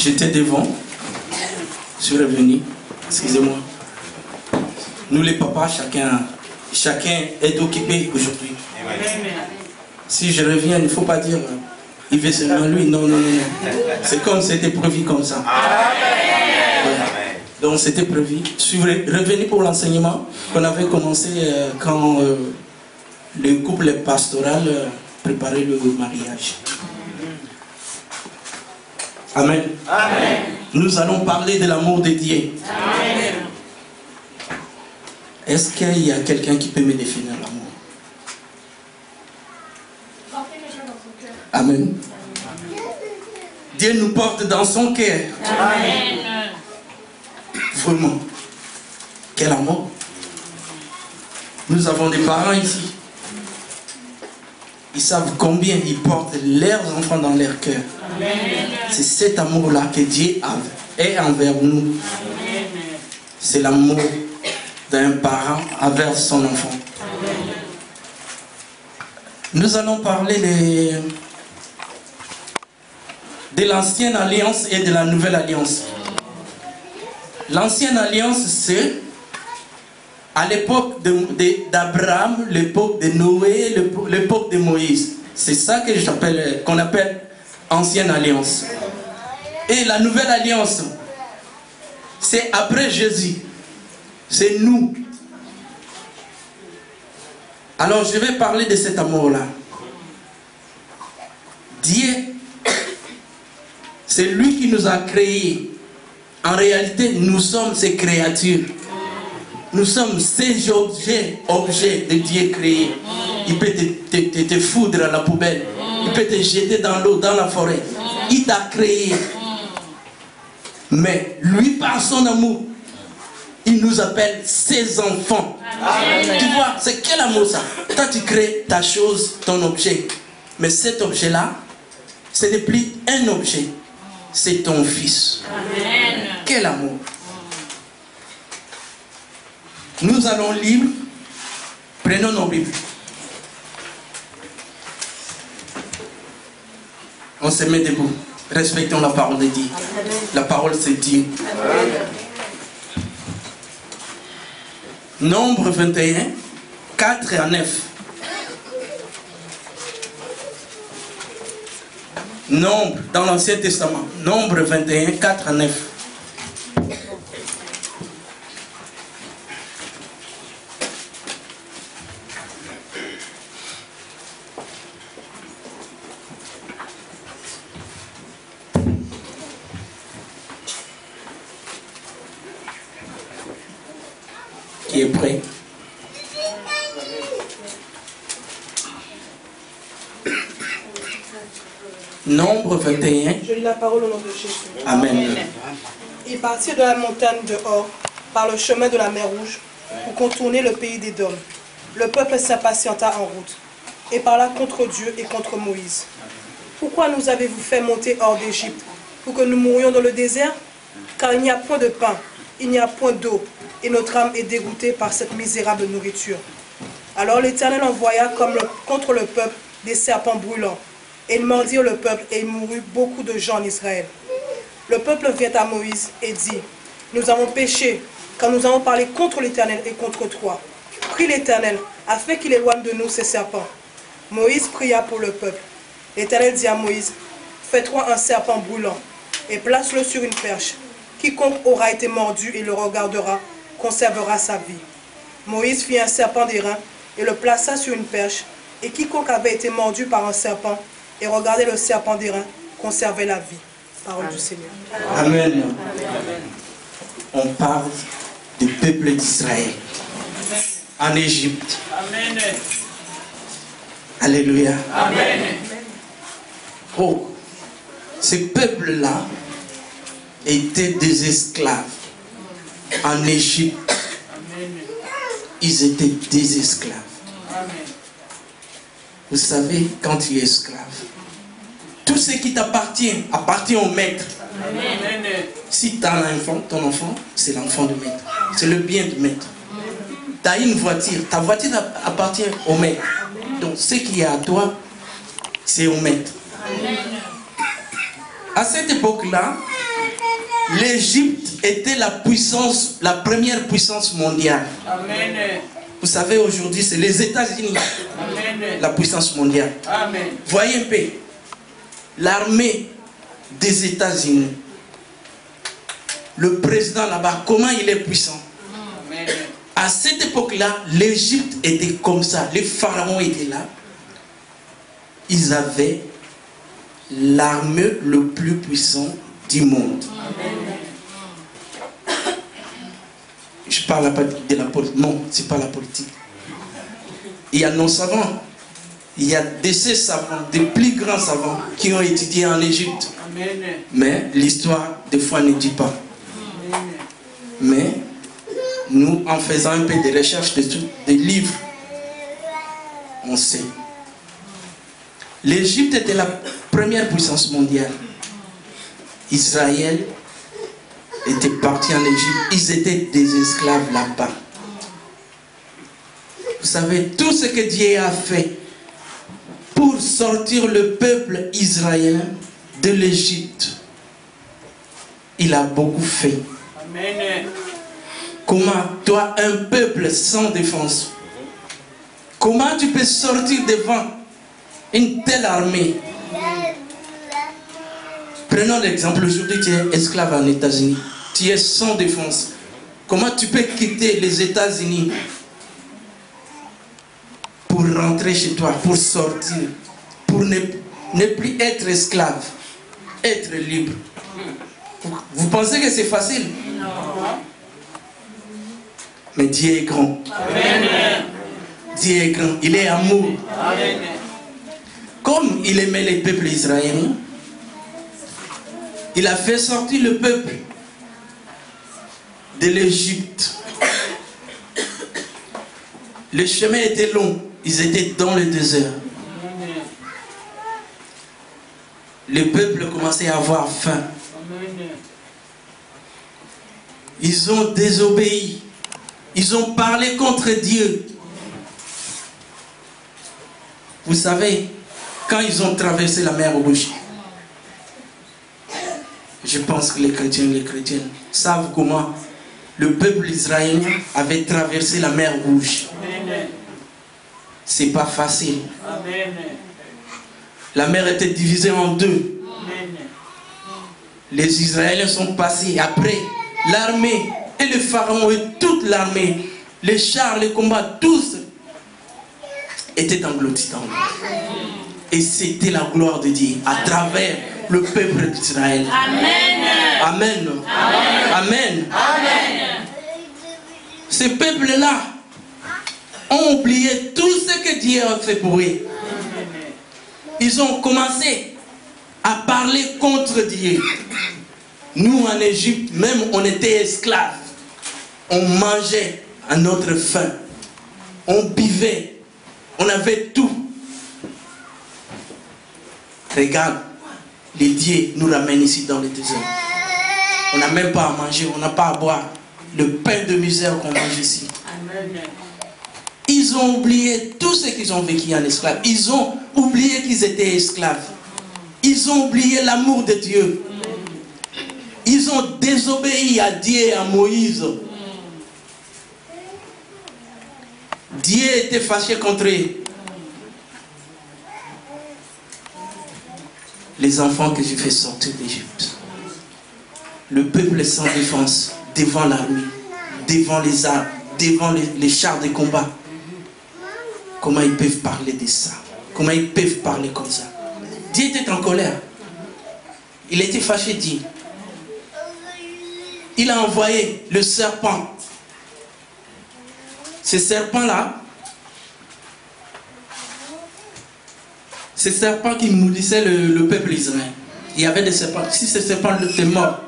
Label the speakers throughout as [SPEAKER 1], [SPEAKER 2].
[SPEAKER 1] J'étais devant. Je suis revenu. Excusez-moi. Nous les papas, chacun est occupé aujourd'hui. Si je reviens, il ne faut pas dire il veut seulement lui. Non, non, non. C'est comme c'était prévu comme ça. Ouais. Donc c'était prévu. Je suis revenu pour l'enseignement qu'on avait commencé quand le couple pastoral préparait le mariage. Amen. Amen. Nous allons parler de l'amour de Dieu. Amen. Est-ce qu'il y a quelqu'un qui peut me définir l'amour? Amen. Dieu nous porte dans son cœur. Amen. Vraiment. Quel amour. Nous avons des parents ici. Ils savent combien ils portent leurs enfants dans leur cœur. C'est cet amour-là que Dieu a est envers nous. C'est l'amour d'un parent envers son enfant. Nous allons parler de l'ancienne alliance et de la nouvelle alliance. L'ancienne alliance, c'est à l'époque d'Abraham, l'époque de Noé, l'époque de Moïse. C'est ça que qu'on appelle ancienne alliance. Et la nouvelle alliance, c'est après Jésus. C'est nous. Alors je vais parler de cet amour-là. Dieu, c'est lui qui nous a créés. En réalité, nous sommes ses créatures. Nous sommes ces objets de Dieu créés. Il peut te foudre à la poubelle. Il peut te jeter dans l'eau, dans la forêt. Il t'a créé. Mais lui, par son amour, il nous appelle ses enfants. Amen. Tu vois, c'est quel amour ça? Toi, tu crées ta chose, ton objet. Mais cet objet-là, ce n'est plus un objet. C'est ton fils. Amen. Quel amour. Nous allons lire. Prenons nos Bibles. On se met debout. Respectons la parole de Dieu. La parole, c'est Dieu. Nombre 21, 4 à 9. Nombre, dans l'Ancien Testament. Nombre 21, 4 à 9. Qui est prêt? Nombre 21.
[SPEAKER 2] Je lis la parole au nom de Jésus.
[SPEAKER 1] Amen.
[SPEAKER 2] Ils partirent de la montagne de Hor par le chemin de la mer Rouge pour contourner le pays d'Édom. Le peuple s'impatienta en route et parla contre Dieu et contre Moïse. Pourquoi nous avez-vous fait monter hors d'Égypte pour que nous mourions dans le désert? Car il n'y a point de pain, il n'y a point d'eau, et notre âme est dégoûtée par cette misérable nourriture. Alors l'Éternel envoya contre le peuple des serpents brûlants, et ils mordirent le peuple, et il mourut beaucoup de gens en Israël. Le peuple vient à Moïse et dit, nous avons péché, car nous avons parlé contre l'Éternel et contre toi. Prie l'Éternel, afin qu'il éloigne de nous ces serpents. Moïse pria pour le peuple. L'Éternel dit à Moïse, fais-toi un serpent brûlant, et place-le sur une perche. Quiconque aura été mordu et le regardera, conservera sa vie. Moïse fit un serpent d'airain et le plaça sur une perche, et quiconque avait été mordu par un serpent et regardait le serpent d'airain conservait la vie. Parole du Seigneur.
[SPEAKER 1] Amen. On parle du peuple d'Israël en Égypte.
[SPEAKER 3] Amen.
[SPEAKER 1] Alléluia.
[SPEAKER 3] Amen.
[SPEAKER 1] Oh, ce peuple-là était des esclaves en Égypte. Ils étaient des esclaves. Vous savez, quand tu es esclave, tout ce qui t'appartient appartient au maître. Si tu as un enfant, ton enfant, c'est l'enfant du maître. C'est le bien du maître. Tu as une voiture, ta voiture appartient au maître. Donc ce qui est à toi, c'est au maître. À cette époque-là, l'Égypte était la première puissance mondiale.
[SPEAKER 3] Amen.
[SPEAKER 1] Vous savez, aujourd'hui, c'est les États-Unis, la puissance mondiale.
[SPEAKER 3] Amen.
[SPEAKER 1] Voyez un peu, l'armée des États-Unis, le président là-bas, comment il est puissant.
[SPEAKER 3] Amen.
[SPEAKER 1] À cette époque-là, l'Égypte était comme ça, les pharaons étaient là. Ils avaient l'armée le plus puissant du monde.
[SPEAKER 3] Amen.
[SPEAKER 1] Je parle pas de la politique. Non, c'est pas la politique. Il y a nos savants. Il y a de ces savants, des plus grands savants qui ont étudié en Égypte.
[SPEAKER 3] Amen.
[SPEAKER 1] Mais l'histoire, des fois, ne dit pas.
[SPEAKER 3] Amen.
[SPEAKER 1] Mais nous, en faisant un peu de recherche, des livres, on sait. L'Égypte était la première puissance mondiale. Israël était parti en Égypte. Ils étaient des esclaves là-bas. Vous savez, tout ce que Dieu a fait pour sortir le peuple israélien de l'Égypte, il a beaucoup fait.
[SPEAKER 3] Amen.
[SPEAKER 1] Comment, toi, un peuple sans défense, comment tu peux sortir devant une telle armée? Prenons l'exemple, aujourd'hui tu es esclave en États-Unis, tu es sans défense. Comment tu peux quitter les États-Unis pour rentrer chez toi, pour sortir, pour ne plus être esclave, être libre? Vous pensez que c'est facile?
[SPEAKER 3] Non.
[SPEAKER 1] Mais Dieu est grand.
[SPEAKER 3] Amen.
[SPEAKER 1] Dieu est grand, il est amour.
[SPEAKER 3] Amen.
[SPEAKER 1] Comme il aimait les peuples israéliens, il a fait sortir le peuple de l'Égypte. Le chemin était long, ils étaient dans le désert. Le peuple commençait à avoir faim. Ils ont désobéi. Ils ont parlé contre Dieu. Vous savez, quand ils ont traversé la mer Rouge, je pense que les chrétiennes savent comment le peuple israélien avait traversé la mer Rouge. C'est pas facile.
[SPEAKER 3] Amen.
[SPEAKER 1] La mer était divisée en deux.
[SPEAKER 3] Amen.
[SPEAKER 1] Les Israéliens sont passés après l'armée et le pharaon et toute l'armée, les chars, les combats, tous étaient engloutis dans l'eau. Et c'était la gloire de Dieu à travers le peuple d'Israël.
[SPEAKER 3] Amen.
[SPEAKER 1] Amen. Amen.
[SPEAKER 3] Amen.
[SPEAKER 1] Ces peuples-là ont oublié tout ce que Dieu a fait pour eux. Ils ont commencé à parler contre Dieu. Nous en Égypte, même on était esclaves. On mangeait à notre faim. On buvait. On avait tout. Regarde, les dieux nous ramènent ici dans le désert. On n'a même pas à manger, on n'a pas à boire. Le pain de misère qu'on mange ici.
[SPEAKER 3] Amen.
[SPEAKER 1] Ils ont oublié tout ce qu'ils ont vécu en esclave. Ils ont oublié qu'ils étaient esclaves. Ils ont oublié l'amour de Dieu. Ils ont désobéi à Dieu et à Moïse. Dieu était fâché contre eux. Les enfants que j'ai fait sortir d'Égypte. Le peuple sans défense, devant l'armée, devant les armes, devant les chars de combat. Comment ils peuvent parler de ça? Comment ils peuvent parler comme ça? Dieu était en colère. Il était fâché, Dieu. Il a envoyé le serpent. Ce serpent-là, ce serpent qui maudissait le peuple israélien. Il y avait des serpents. Si ce serpent était mort,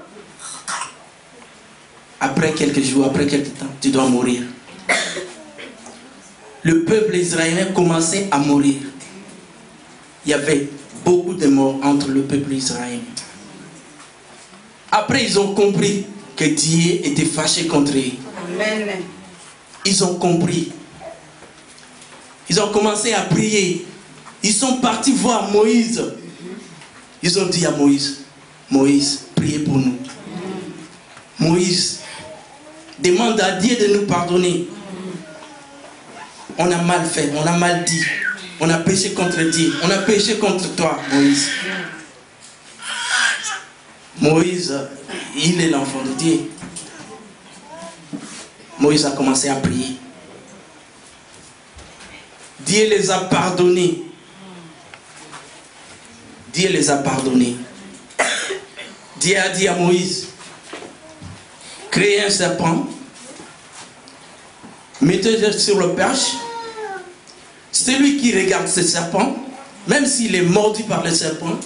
[SPEAKER 1] après quelques jours, après quelques temps, tu dois mourir. Le peuple israélien commençait à mourir. Il y avait beaucoup de morts entre le peuple israélien. Après, ils ont compris que Dieu était fâché contre eux.
[SPEAKER 3] Amen.
[SPEAKER 1] Ils ont compris. Ils ont commencé à prier. Ils sont partis voir Moïse. Ils ont dit à Moïse, Moïse, priez pour nous. Moïse demande à Dieu de nous pardonner. On a mal fait, on a mal dit. On a péché contre Dieu. On a péché contre toi, Moïse. Moïse, il est l'enfant de Dieu. Moïse a commencé à prier. Dieu les a pardonnés. Dieu les a pardonnés. Dieu a dit à Moïse, créez un serpent, mettez-le sur le perche. Celui qui regarde ce serpent, même s'il est mordu par le serpent,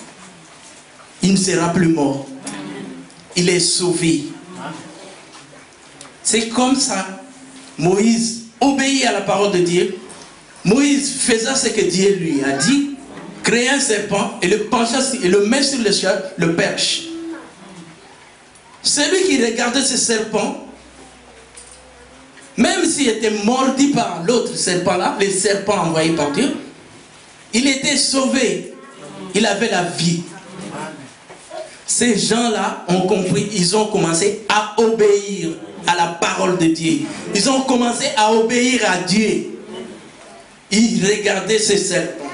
[SPEAKER 1] il ne sera plus mort. Il est sauvé. C'est comme ça, Moïse obéit à la parole de Dieu. Moïse faisait ce que Dieu lui a dit, créer un serpent et le pencha et le met sur le perche. Celui qui regardait ce serpent, même s'il était mordu par l'autre serpent là, le serpent envoyé par Dieu, il était sauvé. Il avait la vie. Ces gens-là ont compris, ils ont commencé à obéir à la parole de Dieu. Ils ont commencé à obéir à Dieu. Ils regardaient ces serpents.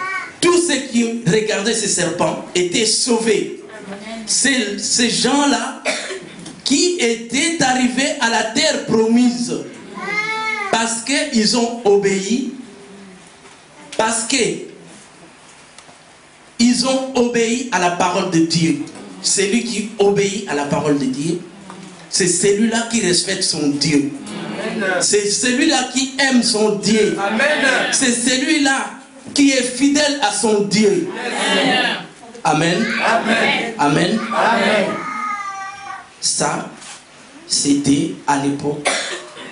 [SPEAKER 1] Tous ceux qui regardaient ces serpents étaient sauvés. Ces gens-là qui étaient arrivés à la terre promise parce qu'ils ont obéi, parce qu'ils ont obéi à la parole de Dieu. Celui qui obéit à la parole de Dieu, c'est celui-là qui respecte son Dieu. C'est celui-là qui aime son Dieu. C'est celui-là qui est fidèle à son Dieu. Amen. Amen. Amen. Amen. Ça, c'était à l'époque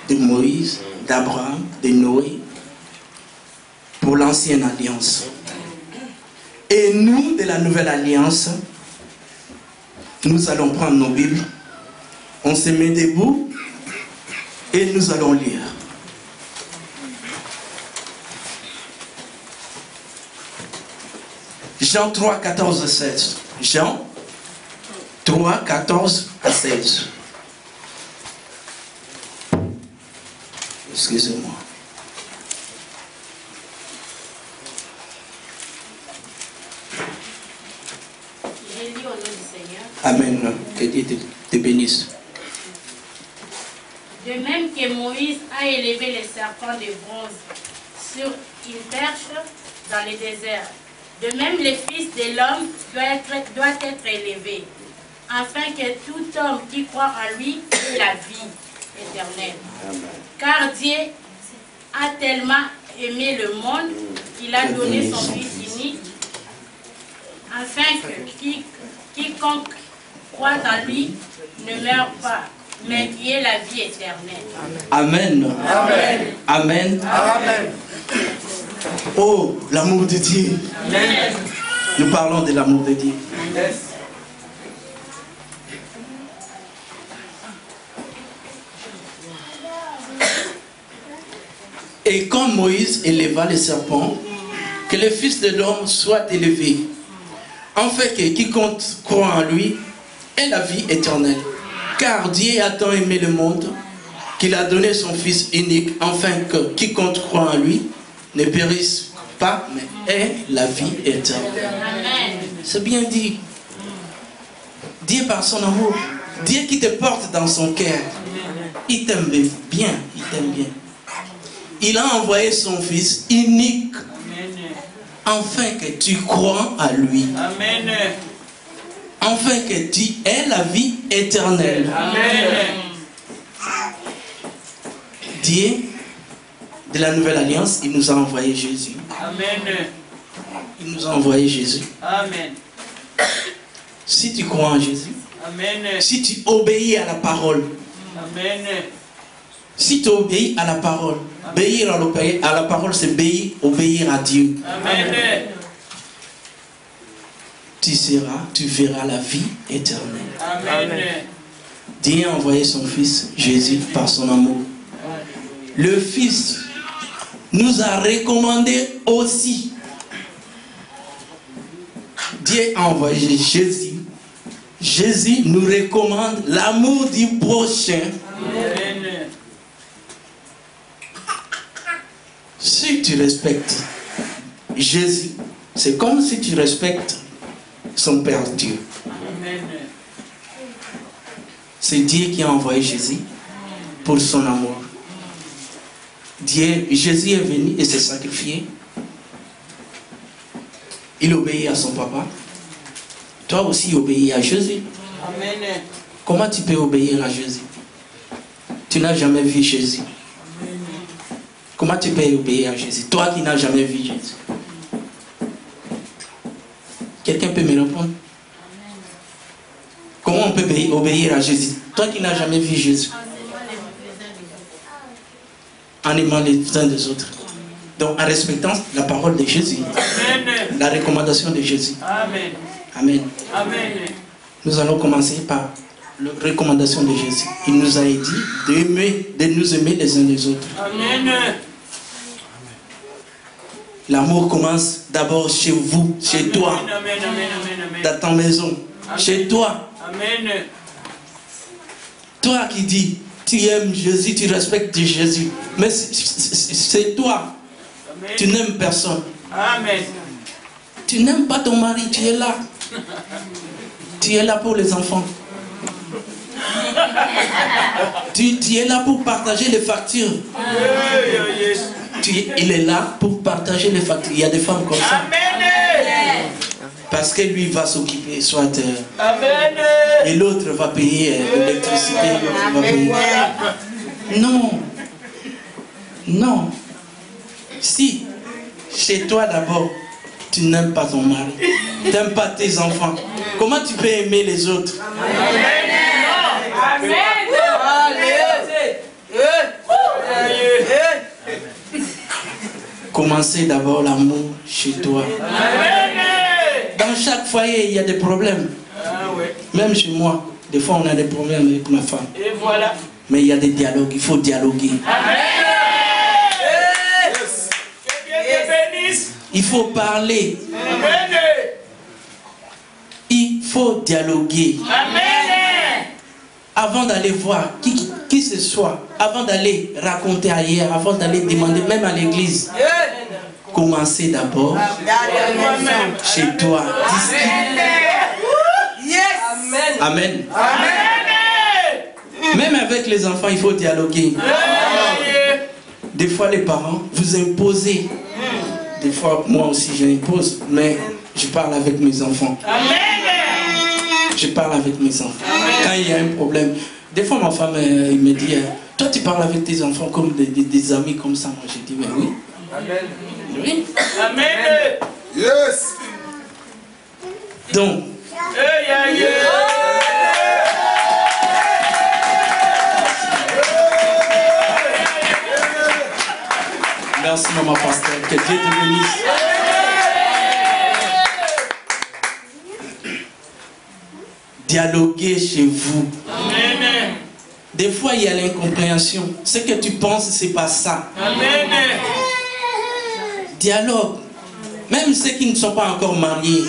[SPEAKER 1] de Moïse, d'Abraham, de Noé, pour l'ancienne alliance. Et nous, de la nouvelle alliance, nous allons prendre nos Bibles, on se met debout et nous allons lire. Jean 3, 14 à 16. Jean 3, 14 à 16. Excusez-moi.
[SPEAKER 3] J'ai lu au nom du Seigneur.
[SPEAKER 1] Amen. Que Dieu te bénisse.
[SPEAKER 3] De même que Moïse a élevé les serpents de bronze sur une perche dans le désert, de même le Fils de l'homme doit être élevé, afin que tout homme qui croit en lui ait la vie éternelle. Amen. Car Dieu a tellement aimé le monde qu'il a donné son Fils unique, afin que quiconque croit en lui ne meure pas, mais qui est la vie éternelle.
[SPEAKER 1] Amen. Amen. Amen. Amen. Oh, l'amour de Dieu. Amen. Nous parlons de l'amour de Dieu. Yes. Et quand Moïse éleva le serpent, que le Fils de l'homme soit élevé, afin que quiconque croit en lui ait la vie éternelle. Car Dieu a tant aimé le monde qu'il a donné son Fils unique, afin que quiconque croit en lui ne périsse pas, mais ait la vie éternelle. C'est bien dit. Dieu par son amour, Dieu qui te porte dans son cœur, il t'aime bien, il t'aime bien. Il a envoyé son Fils unique, afin que tu crois à lui. Amen. Afin que tu aies la vie éternelle. Amen. Dieu, de la nouvelle alliance, il nous a envoyé Jésus. Amen. Il nous a envoyé Jésus. Amen. Si tu crois en Jésus, amen. Si tu obéis à la parole, amen. Si tu obéis à la parole, obéir à la parole, c'est obéir à Dieu. Amen. Tu verras la vie éternelle. Amen. Dieu a envoyé son Fils Jésus par son amour. Le Fils nous a recommandé aussi. Dieu a envoyé Jésus Jésus nous recommande l'amour du prochain.
[SPEAKER 4] Amen.
[SPEAKER 1] Si tu respectes Jésus, c'est comme si tu respectes son Père Dieu.
[SPEAKER 4] Amen.
[SPEAKER 1] C'est Dieu qui a envoyé Jésus pour son amour. Jésus est venu et s'est sacrifié. Il obéit à son papa. Toi aussi obéis à Jésus.
[SPEAKER 4] Amen.
[SPEAKER 1] Comment tu peux obéir à Jésus? Tu n'as jamais vu Jésus. Comment tu peux obéir à Jésus? Toi qui n'as jamais vu Jésus. Quelqu'un peut me répondre? Comment on peut obéir à Jésus? Toi qui n'as jamais vu Jésus. En aimant les uns des autres. Donc en respectant la parole de Jésus.
[SPEAKER 4] Amen.
[SPEAKER 1] La recommandation de Jésus.
[SPEAKER 4] Amen.
[SPEAKER 1] Amen.
[SPEAKER 4] Amen.
[SPEAKER 1] Nous allons commencer par la recommandation de Jésus. Il nous a dit de nous aimer les uns les autres.
[SPEAKER 4] Amen.
[SPEAKER 1] L'amour commence d'abord chez vous, chez toi,
[SPEAKER 4] Amen. Amen. Amen.
[SPEAKER 1] dans ta maison, chez toi.
[SPEAKER 4] Amen.
[SPEAKER 1] Toi qui dis, tu aimes Jésus, tu respectes Jésus. Mais c'est toi.
[SPEAKER 4] Amen.
[SPEAKER 1] Tu n'aimes personne.
[SPEAKER 4] Amen.
[SPEAKER 1] Tu n'aimes pas ton mari, tu es là. Tu es là pour les enfants. Tu es là pour partager les factures. Il est là pour partager les factures. Il y a des femmes comme ça.
[SPEAKER 4] Amen.
[SPEAKER 1] Parce que lui va s'occuper, soit...
[SPEAKER 4] Amen.
[SPEAKER 1] et l'autre va payer l'électricité. Va payer. Non. Non. Si, chez toi d'abord, tu n'aimes pas ton mari, tu n'aimes pas tes enfants, comment tu peux aimer les autres?
[SPEAKER 4] Amen.
[SPEAKER 1] Commencez d'abord l'amour chez toi. Dans chaque foyer, il y a des problèmes. Même chez moi, des fois on a des problèmes avec ma femme.
[SPEAKER 4] Et voilà.
[SPEAKER 1] Mais il y a des dialogues, il faut dialoguer. Il faut parler. Il faut dialoguer. Avant d'aller voir qui ce soit, avant d'aller raconter ailleurs, avant d'aller demander, même à l'église, commencez d'abord chez toi. Amen. Même avec les enfants, il faut dialoguer. Des fois, les parents, vous imposez. Des fois, moi aussi, j'impose, mais je parle avec mes enfants. Je parle avec mes enfants. Quand il y a un problème, des fois, ma femme, il me dit, toi, tu parles avec tes enfants comme des amis comme ça. Moi, je dis, mais oui. Oui.
[SPEAKER 4] Amen.
[SPEAKER 5] Yes.
[SPEAKER 1] Donc, merci, maman pasteur. Que Dieu te bénisse. Dialoguez chez vous.
[SPEAKER 4] Amen.
[SPEAKER 1] Des fois, il y a l'incompréhension. Ce que tu penses, c'est pas ça.
[SPEAKER 4] Amen.
[SPEAKER 1] Dialogue. Même ceux qui ne sont pas encore mariés,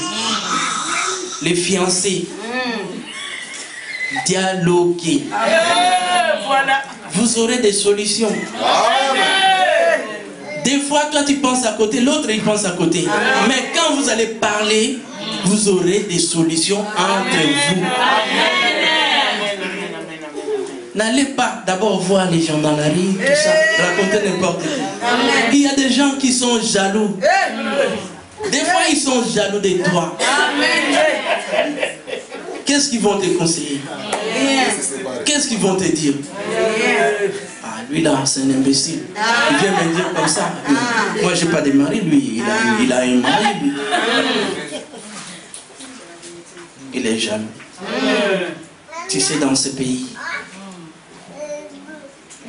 [SPEAKER 1] les fiancés, dialoguez.
[SPEAKER 4] Voilà.
[SPEAKER 1] Vous aurez des solutions. Des fois, toi, tu penses à côté, l'autre, il pense à côté. Mais quand vous allez parler, vous aurez des solutions entre vous. N'allez pas d'abord voir les gens dans la rue, tout ça, raconter n'importe quoi. Il y a des gens qui sont jaloux. Des fois, ils sont jaloux de toi. Qu'est-ce qu'ils vont te conseiller? Qu'est-ce qu'ils vont te dire? Ah, lui là, c'est un imbécile. Il vient me dire comme ça. Moi, j'ai pas de mari, lui. Il a un mari, lui. Il est jaloux. Tu sais, dans ce pays,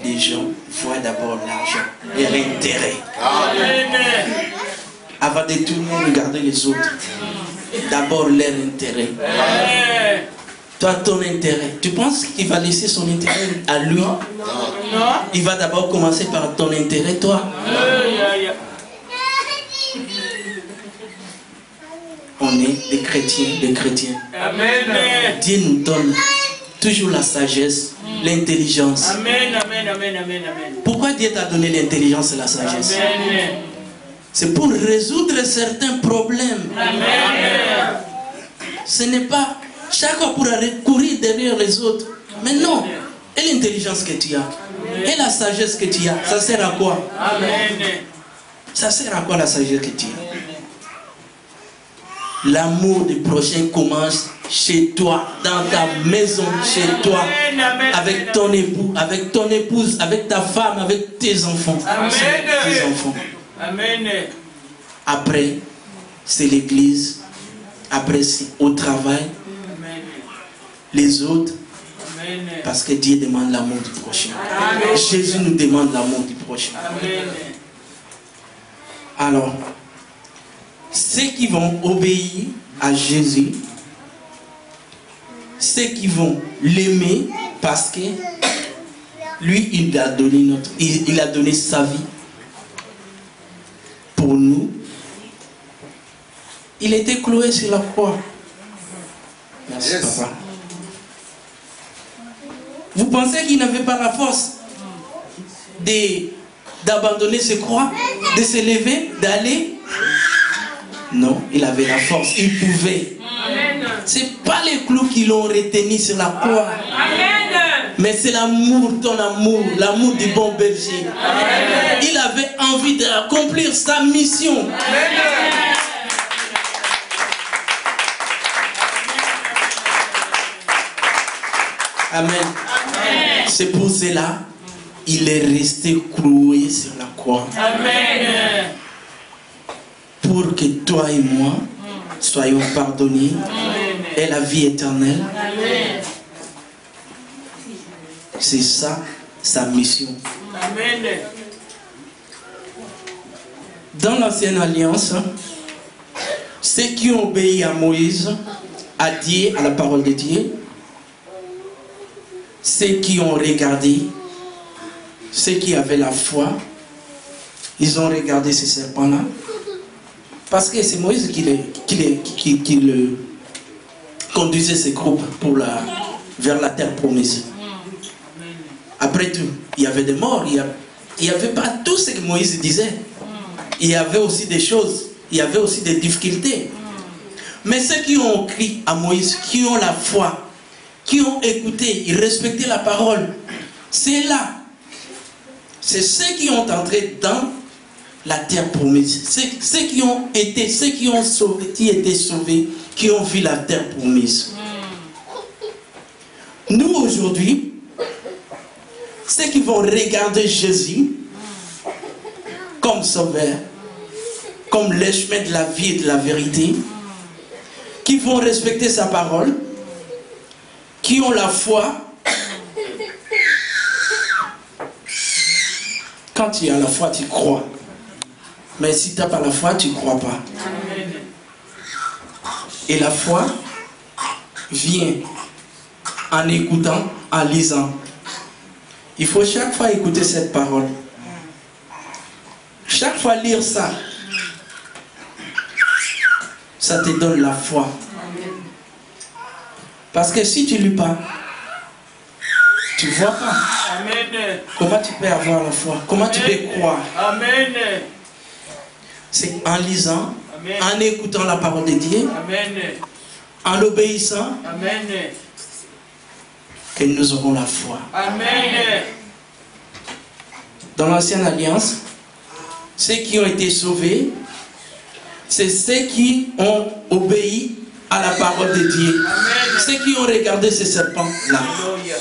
[SPEAKER 1] les gens voient d'abord l'argent et l'intérêt. Avant de tout regarder les autres. D'abord leur intérêt. Toi, ton intérêt. Tu penses qu'il va laisser son intérêt à lui? Non. Il va d'abord commencer par ton intérêt, toi. On est des chrétiens, des chrétiens.
[SPEAKER 4] Amen.
[SPEAKER 1] Dieu nous donne toujours la sagesse, l'intelligence?
[SPEAKER 4] Amen, amen, amen, amen, amen.
[SPEAKER 1] Pourquoi Dieu t'a donné l'intelligence et la sagesse?
[SPEAKER 4] Amen.
[SPEAKER 1] C'est pour résoudre certains problèmes.
[SPEAKER 4] Amen.
[SPEAKER 1] Ce n'est pas chaque fois pour courir derrière les autres. Mais non. Et l'intelligence que tu as, et la sagesse que tu as, ça sert à quoi?
[SPEAKER 4] Amen.
[SPEAKER 1] Ça sert à quoi la sagesse que tu as? L'amour du prochain commence chez toi, dans ta maison, chez toi, avec ton époux, avec ton épouse, avec ta femme, avec tes enfants. Tes enfants.
[SPEAKER 4] Amen.
[SPEAKER 1] Après, c'est l'église. Après, c'est au travail. Les autres. Parce que Dieu demande l'amour du prochain.
[SPEAKER 4] Amen.
[SPEAKER 1] Jésus nous demande l'amour du prochain.
[SPEAKER 4] Amen.
[SPEAKER 1] Alors, ceux qui vont obéir à Jésus, ceux qui vont l'aimer parce que lui, il a donné sa vie pour nous. Il était cloué sur la croix. Merci, papa. Vous pensez qu'il n'avait pas la force d'abandonner ses croix, de se lever, d'aller? Non, il avait la force, il pouvait. Ce n'est pas les clous qui l'ont retenu sur la croix. Mais c'est l'amour, ton amour, l'amour du bon berger. Il avait envie d'accomplir sa mission. Amen. C'est pour cela il est resté cloué sur la croix.
[SPEAKER 4] Amen.
[SPEAKER 1] Pour que toi et moi soyons pardonnés et la vie éternelle.
[SPEAKER 4] Amen.
[SPEAKER 1] C'est ça sa mission.
[SPEAKER 4] Amen.
[SPEAKER 1] Dans l'ancienne alliance, ceux qui ont obéi à Moïse, à Dieu, à la parole de Dieu, ceux qui ont regardé, ceux qui avaient la foi, ils ont regardé ces serpents-là. Parce que c'est Moïse qui le conduisait ces groupes vers la terre promise. Après tout, il y avait des morts, il n'y avait pas tout ce que Moïse disait. Il y avait aussi des choses, il y avait aussi des difficultés. Mais ceux qui ont crié à Moïse, qui ont la foi, qui ont écouté, ils respectaient la parole, c'est là. C'est ceux qui ont entré dans la terre promise. Ceux qui ont été, ceux qui ont sauvé, qui étaient sauvés, qui ont vu la terre promise. Nous aujourd'hui, ceux qui vont regarder Jésus comme sauveur, comme le chemin de la vie et de la vérité, qui vont respecter sa parole, qui ont la foi. Quand tu as la foi, tu crois. Mais si tu n'as pas la foi, tu ne crois pas. Et la foi vient en écoutant, en lisant. Il faut chaque fois écouter cette parole. Chaque fois lire ça. Ça te donne la foi. Parce que si tu ne lis pas, tu ne vois pas.
[SPEAKER 4] Amen.
[SPEAKER 1] Comment tu peux avoir la foi? Comment tu peux croire?
[SPEAKER 4] Amen.
[SPEAKER 1] C'est en lisant,
[SPEAKER 4] Amen.
[SPEAKER 1] en écoutant la parole de Dieu,
[SPEAKER 4] Amen.
[SPEAKER 1] en obéissant,
[SPEAKER 4] Amen.
[SPEAKER 1] que nous aurons la foi.
[SPEAKER 4] Amen.
[SPEAKER 1] Dans l'ancienne alliance, ceux qui ont été sauvés, c'est ceux qui ont obéi à la parole de Dieu.
[SPEAKER 4] Amen.
[SPEAKER 1] Ceux qui ont regardé ces serpents-là,
[SPEAKER 4] Alléluia.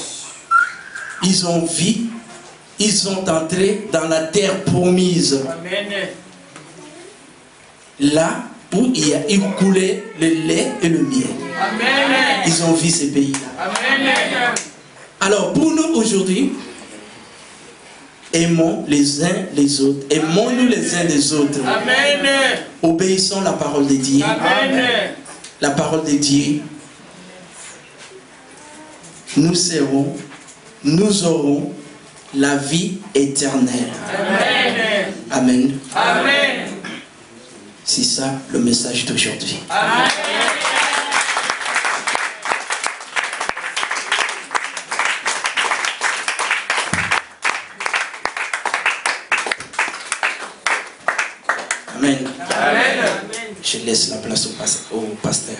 [SPEAKER 1] ils ont vu, ils sont entrés dans la terre promise.
[SPEAKER 4] Amen.
[SPEAKER 1] Là où il coulait le lait et le miel.
[SPEAKER 4] Amen.
[SPEAKER 1] Ils ont vu ces pays-là.
[SPEAKER 4] Amen.
[SPEAKER 1] Alors pour nous aujourd'hui, aimons les uns les autres. Aimons-nous les uns les autres.
[SPEAKER 4] Amen.
[SPEAKER 1] Obéissons la parole de Dieu.
[SPEAKER 4] Amen.
[SPEAKER 1] La parole de Dieu. Nous aurons la vie éternelle.
[SPEAKER 4] Amen.
[SPEAKER 1] Amen.
[SPEAKER 4] Amen.
[SPEAKER 1] C'est ça le message d'aujourd'hui.
[SPEAKER 4] Amen.
[SPEAKER 1] Je laisse la place au pasteur.